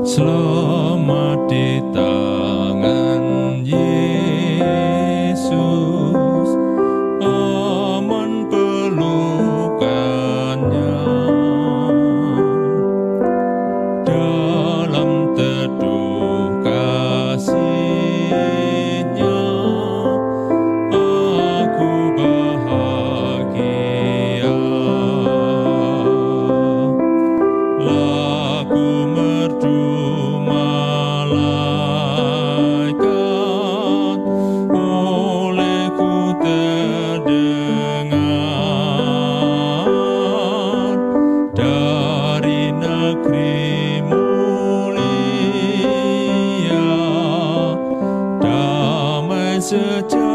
Selamat di tangan Yesus, aman pelukannya. Dalam teduh kasih-Nya, aku bahagia. Lagu merdu malaikat olehku terdengar dari negeri mulia, damai sejahtera.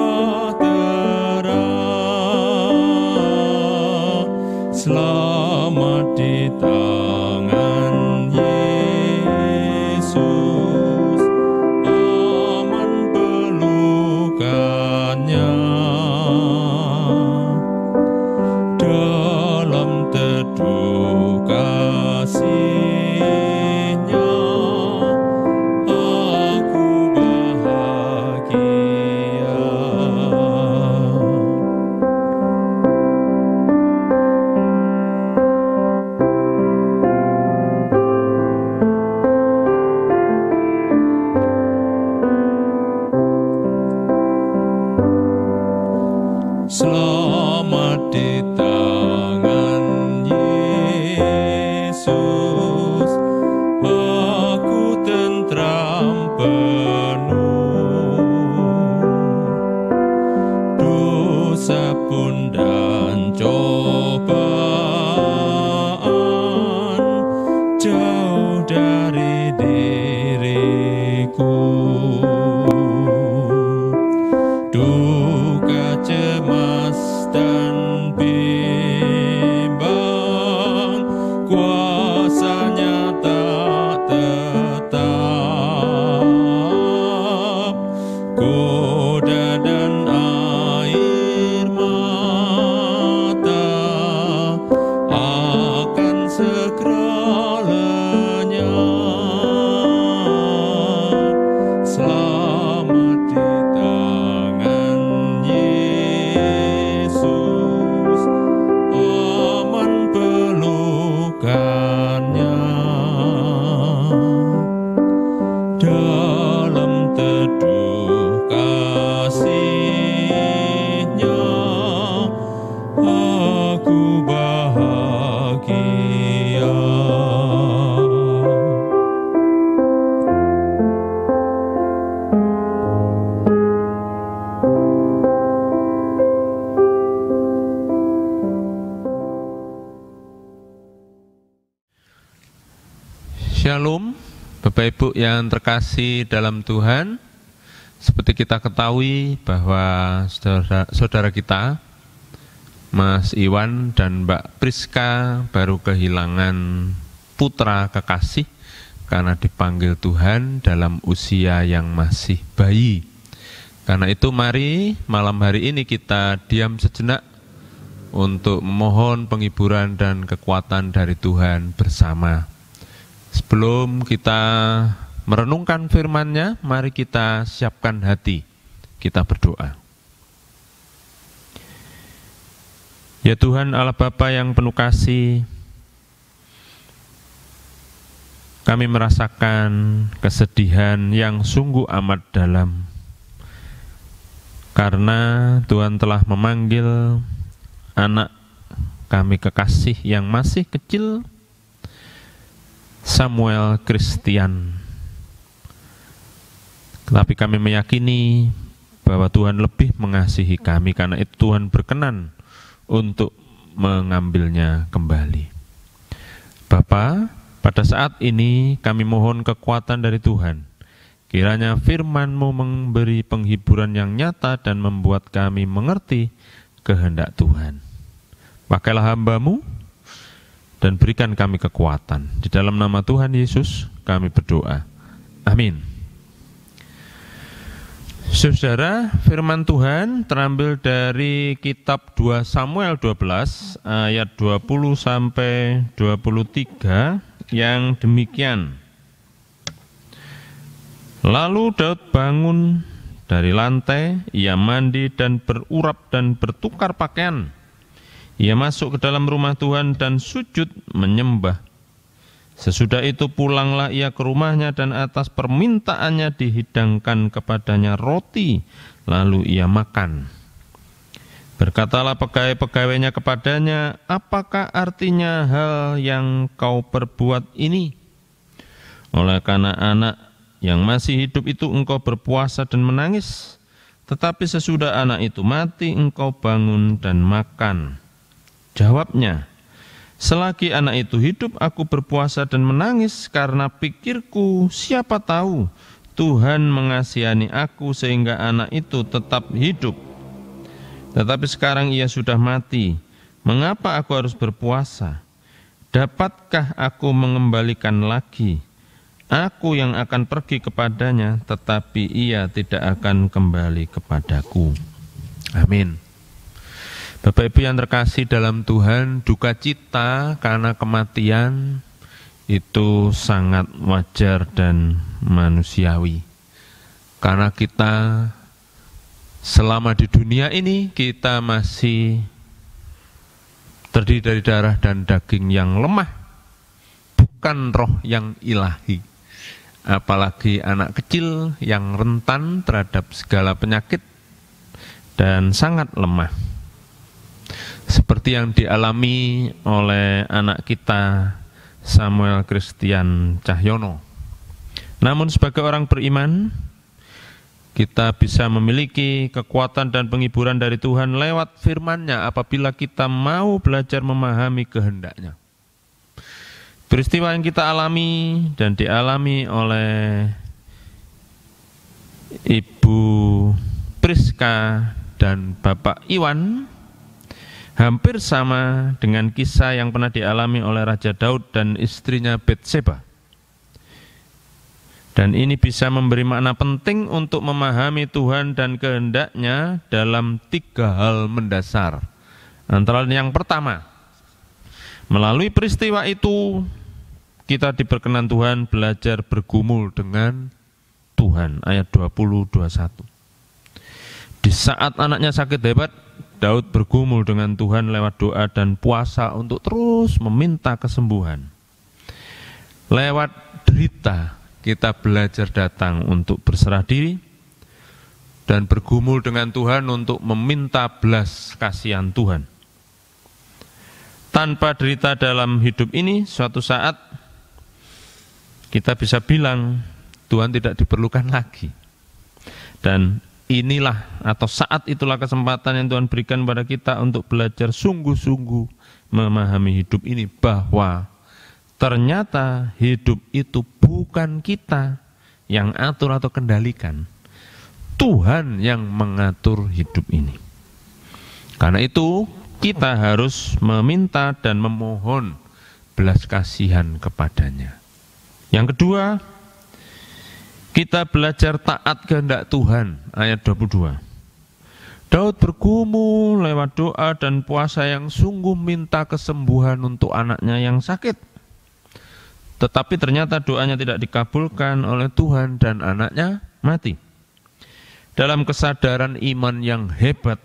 Selamat di tangan Yesus, aman pelukannya. Dalam teduh kasih-Nya, aku bahagia. Selamat di tangan Yesus, aku tentram penuh. Dosa pun dan cobaan jauh dari diriku. Duka, cemas, dan bimbang, kuasanya tak tetap. Goda dan air mata akan segera lenyap. Selamat di tangan Yesus, aman pelukannya. Dalam teduh kasih-Nya, aku bahagia. Shalom, Bapak Ibu yang terkasih dalam Tuhan. Seperti kita ketahui bahwa saudara kita, Mas Iwan dan Mbak Priska, baru kehilangan putra kekasih karena dipanggil Tuhan dalam usia yang masih bayi. Karena itu mari malam hari ini kita diam sejenak untuk memohon penghiburan dan kekuatan dari Tuhan bersama. Sebelum kita merenungkan firman-Nya, mari kita siapkan hati, kita berdoa. Ya Tuhan Allah Bapa yang penuh kasih, kami merasakan kesedihan yang sungguh amat dalam, karena Tuhan telah memanggil anak kami kekasih yang masih kecil, Samuel Christian. Tetapi kami meyakini bahwa Tuhan lebih mengasihi kami, karena itu Tuhan berkenan untuk mengambilnya kembali. Bapa, pada saat ini kami mohon kekuatan dari Tuhan. Kiranya firman-Mu memberi penghiburan yang nyata dan membuat kami mengerti kehendak Tuhan. Pakailah hamba-Mu dan berikan kami kekuatan. Di dalam nama Tuhan Yesus kami berdoa. Amin. Saudara, firman Tuhan terambil dari kitab 2 Samuel 12 ayat 20 sampai 23 yang demikian. Lalu Daud bangun dari lantai, ia mandi dan berurap dan bertukar pakaian. Ia masuk ke dalam rumah Tuhan dan sujud menyembah. Sesudah itu pulanglah ia ke rumahnya dan atas permintaannya dihidangkan kepadanya roti, lalu ia makan. Berkatalah pegawai-pegawainya kepadanya, apakah artinya hal yang kau perbuat ini? Oleh karena anak yang masih hidup itu engkau berpuasa dan menangis, tetapi sesudah anak itu mati engkau bangun dan makan. Jawabnya, selagi anak itu hidup aku berpuasa dan menangis karena pikirku siapa tahu Tuhan mengasihani aku sehingga anak itu tetap hidup. Tetapi sekarang ia sudah mati, mengapa aku harus berpuasa? Dapatkah aku mengembalikan lagi? Aku yang akan pergi kepadanya, tetapi ia tidak akan kembali kepadaku. Amin. Bapak Ibu yang terkasih dalam Tuhan, duka cita karena kematian itu sangat wajar dan manusiawi. Karena kita selama di dunia ini kita masih terdiri dari darah dan daging yang lemah, bukan roh yang ilahi. Apalagi anak kecil yang rentan terhadap segala penyakit dan sangat lemah. Seperti yang dialami oleh anak kita Samuel Christian Cahyono. Namun sebagai orang beriman, kita bisa memiliki kekuatan dan penghiburan dari Tuhan lewat firman-Nya apabila kita mau belajar memahami kehendak-Nya. Peristiwa yang kita alami dan dialami oleh Ibu Priska dan Bapak Iwan hampir sama dengan kisah yang pernah dialami oleh Raja Daud dan istrinya Batseba. Dan ini bisa memberi makna penting untuk memahami Tuhan dan kehendak-Nya dalam 3 hal mendasar. Antara lain yang pertama, melalui peristiwa itu kita diperkenan Tuhan belajar bergumul dengan Tuhan. Ayat 20-21. Di saat anaknya sakit hebat, Daud bergumul dengan Tuhan lewat doa dan puasa untuk terus meminta kesembuhan. Lewat derita, kita belajar datang untuk berserah diri dan bergumul dengan Tuhan untuk meminta belas kasihan Tuhan. Tanpa derita dalam hidup ini, suatu saat kita bisa bilang Tuhan tidak diperlukan lagi. Dan inilah atau saat itulah kesempatan yang Tuhan berikan kepada kita untuk belajar sungguh-sungguh memahami hidup ini, bahwa ternyata hidup itu bukan kita yang atur atau kendalikan, Tuhan yang mengatur hidup ini. Karena itu kita harus meminta dan memohon belas kasihan kepadanya. Yang kedua, kita belajar taat kehendak Tuhan. Ayat 22. Daud bergumul lewat doa dan puasa yang sungguh minta kesembuhan untuk anaknya yang sakit. Tetapi ternyata doanya tidak dikabulkan oleh Tuhan dan anaknya mati. Dalam kesadaran iman yang hebat,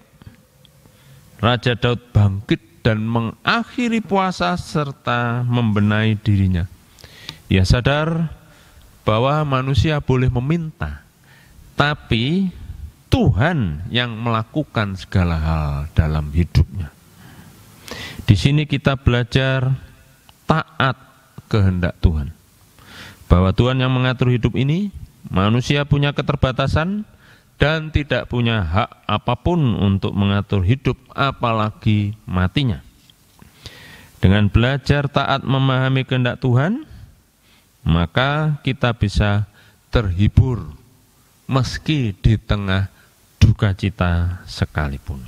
Raja Daud bangkit dan mengakhiri puasa serta membenahi dirinya. Ia sadar bahwa manusia boleh meminta, tapi Tuhan yang melakukan segala hal dalam hidupnya. Di sini kita belajar taat kehendak Tuhan. Bahwa Tuhan yang mengatur hidup ini, manusia punya keterbatasan dan tidak punya hak apapun untuk mengatur hidup, apalagi matinya. Dengan belajar taat memahami kehendak Tuhan, maka kita bisa terhibur meski di tengah duka cita sekalipun.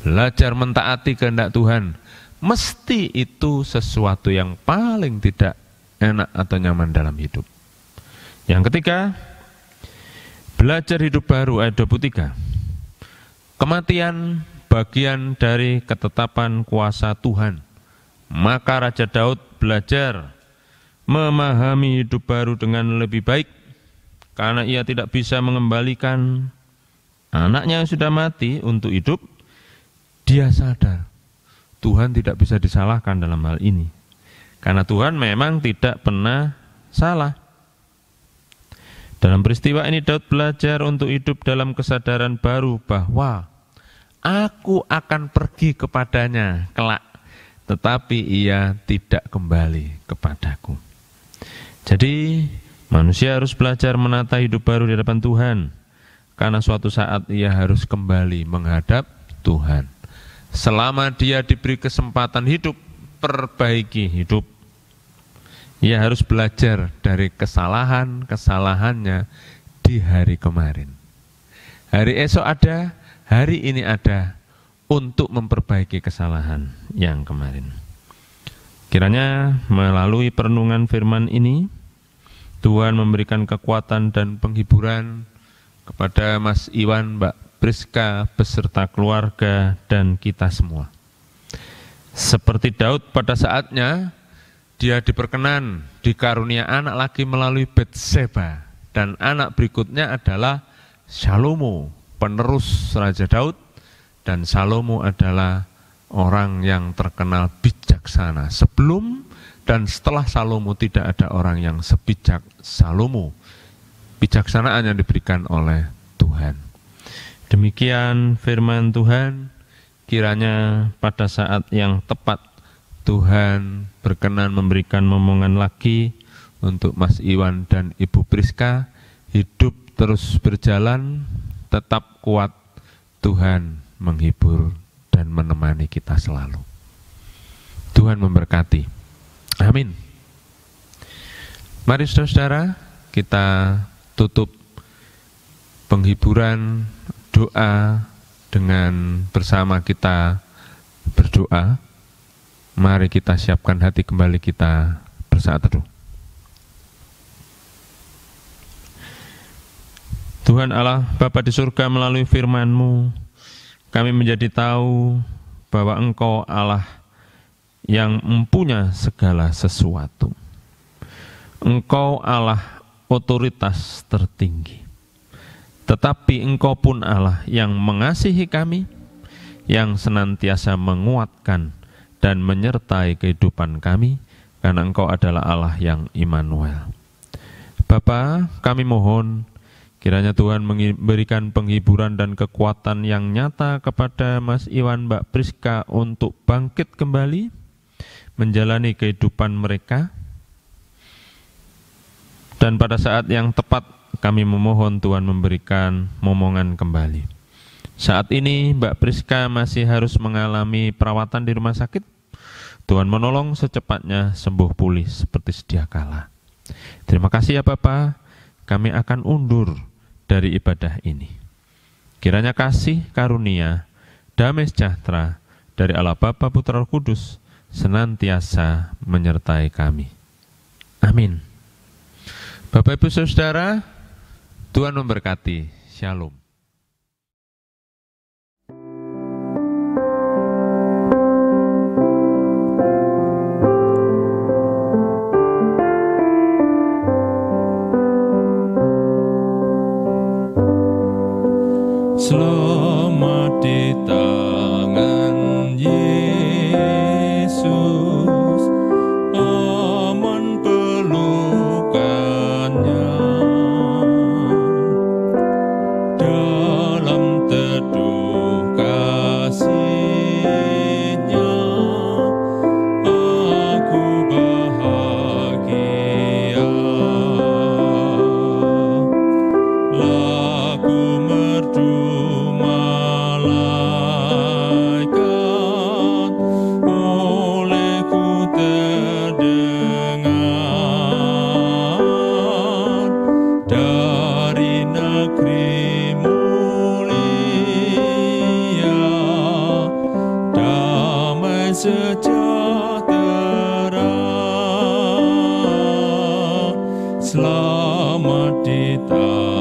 Belajar mentaati kehendak Tuhan, mesti itu sesuatu yang paling tidak enak atau nyaman dalam hidup. Yang ketiga, belajar hidup baru. Ayat 23. Kematian bagian dari ketetapan kuasa Tuhan. Maka Raja Daud belajar memahami hidup baru dengan lebih baik karena ia tidak bisa mengembalikan anaknya yang sudah mati untuk hidup, dia sadar Tuhan tidak bisa disalahkan dalam hal ini. Karena Tuhan memang tidak pernah salah. Dalam peristiwa ini Daud belajar untuk hidup dalam kesadaran baru bahwa aku akan pergi kepadanya kelak, tetapi ia tidak kembali kepadaku. Jadi manusia harus belajar menata hidup baru di hadapan Tuhan, karena suatu saat ia harus kembali menghadap Tuhan. Selama dia diberi kesempatan hidup, perbaiki hidup. Ia harus belajar dari kesalahannya di hari kemarin. Hari esok ada, hari ini ada untuk memperbaiki kesalahan yang kemarin. Kiranya melalui perenungan firman ini, Tuhan memberikan kekuatan dan penghiburan kepada Mas Iwan, Mbak Priska, beserta keluarga dan kita semua. Seperti Daud pada saatnya, dia diperkenan, dikarunia anak lagi melalui Betseba, dan anak berikutnya adalah Salomo, penerus Raja Daud, dan Salomo adalah orang yang terkenal bijaksana. Sebelum dan setelah Salomo tidak ada orang yang sebijak Salomo. Bijaksanaan yang diberikan oleh Tuhan. Demikian firman Tuhan, kiranya pada saat yang tepat Tuhan berkenan memberikan momongan lagi untuk Mas Iwan dan Ibu Priska, hidup terus berjalan, tetap kuat, Tuhan menghibur dan menemani kita selalu. Tuhan memberkati. Amin. Mari saudara-saudara, kita tutup penghiburan doa dengan bersama kita berdoa. Mari kita siapkan hati kembali kita bersaat teduh. Tuhan Allah Bapa di surga, melalui firman-Mu kami menjadi tahu bahwa Engkau Allah yang mempunyai segala sesuatu. Engkau Allah otoritas tertinggi. Tetapi Engkau pun Allah yang mengasihi kami, yang senantiasa menguatkan dan menyertai kehidupan kami, karena Engkau adalah Allah yang Immanuel. Bapa, kami mohon kiranya Tuhan memberikan penghiburan dan kekuatan yang nyata kepada Mas Iwan, Mbak Priska untuk bangkit kembali, menjalani kehidupan mereka, dan pada saat yang tepat kami memohon Tuhan memberikan momongan kembali. Saat ini Mbak Priska masih harus mengalami perawatan di rumah sakit. Tuhan menolong secepatnya sembuh pulih seperti sedia kala. Terima kasih ya Bapa, kami akan undur dari ibadah ini. Kiranya kasih karunia, damai sejahtera dari Allah Bapa, Putra, Roh Kudus senantiasa menyertai kami. Amin. Bapak Ibu Saudara, Tuhan memberkati. Shalom. Selamat di tangan Yesus, aman pelukannya. Dalam teduh kasih-Nya, aku bahagia. Lagu merdu malaikat olehku terdengar dari negeri mulia, damai sejahtera, selamat di tangan